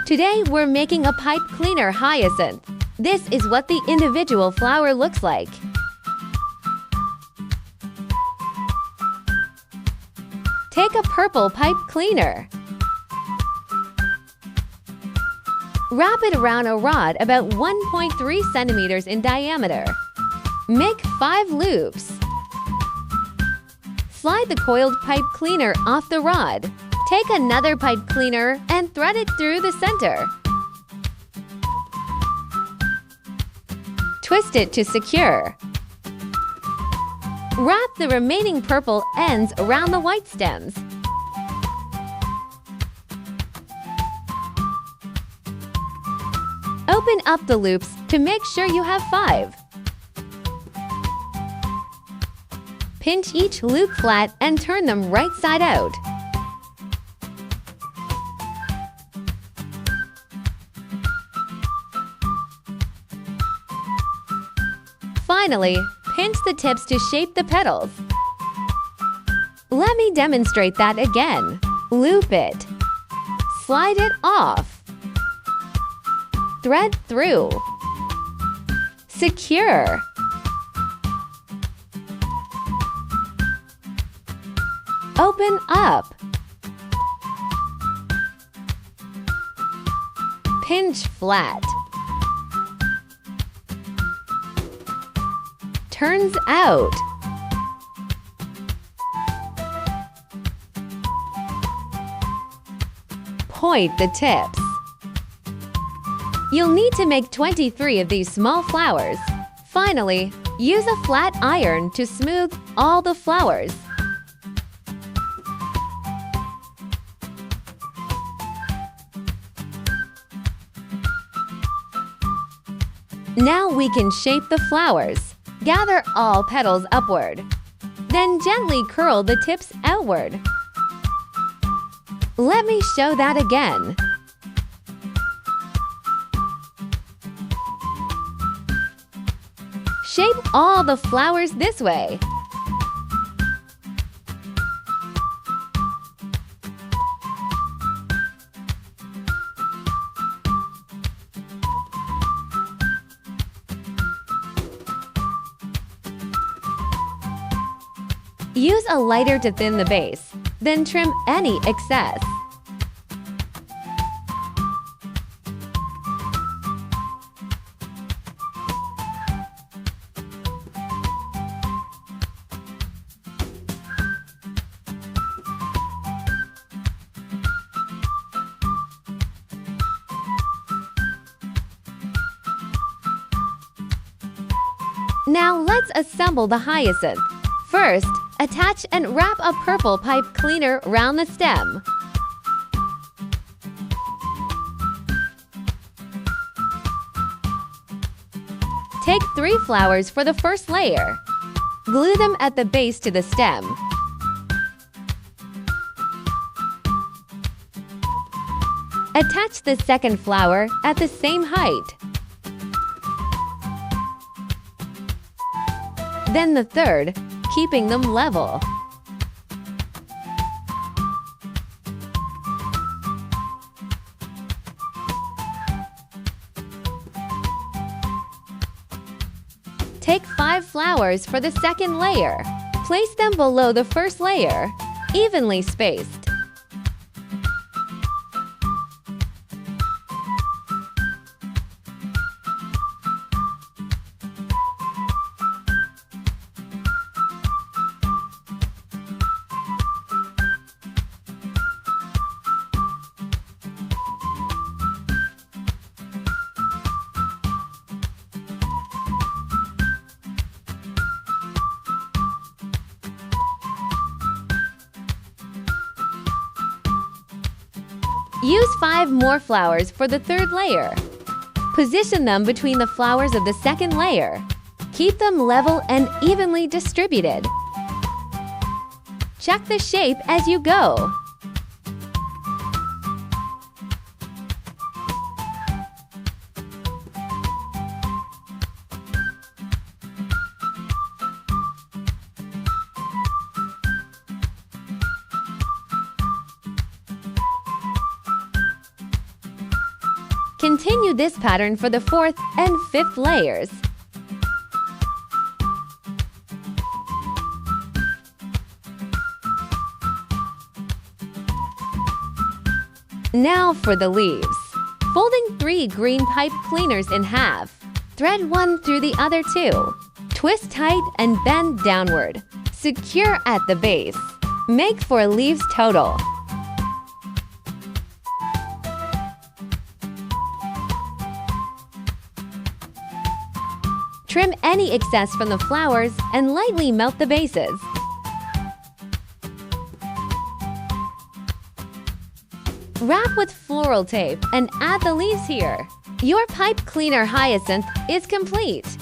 Today we're making a pipe cleaner hyacinth. This is what the individual flower looks like. Take a purple pipe cleaner. Wrap it around a rod about 1.3 centimeters in diameter. Make 5 loops. Slide the coiled pipe cleaner off the rod. Take another pipe cleaner and thread it through the center. Twist it to secure. Wrap the remaining purple ends around the white stems. Open up the loops to make sure you have 5. Pinch each loop flat and turn them right side out. Finally, pinch the tips to shape the petals. Let me demonstrate that again. Loop it. Slide it off. Thread through. Secure. Open up. Pinch flat. Turns out. Point the tips. You'll need to make 23 of these small flowers. Finally, use a flat iron to smooth all the flowers. Now we can shape the flowers. Gather all petals upward. Then gently curl the tips outward. Let me show that again. Shape all the flowers this way. Use a lighter to thin the base, then trim any excess. Now let's assemble the hyacinth. First, attach and wrap a purple pipe cleaner around the stem. Take 3 flowers for the first layer. Glue them at the base to the stem. Attach the second flower at the same height. Then the third, keeping them level. Take 5 flowers for the second layer. Place them below the first layer, evenly spaced. Use 5 more flowers for the third layer. Position them between the flowers of the second layer. Keep them level and evenly distributed. Check the shape as you go. Continue this pattern for the fourth and fifth layers. Now for the leaves. Folding 3 green pipe cleaners in half. Thread one through the other 2. Twist tight and bend downward. Secure at the base. Make 4 leaves total. Trim any excess from the flowers and lightly melt the bases. Wrap with floral tape and add the leaves here. Your pipe cleaner Hyacinth is complete.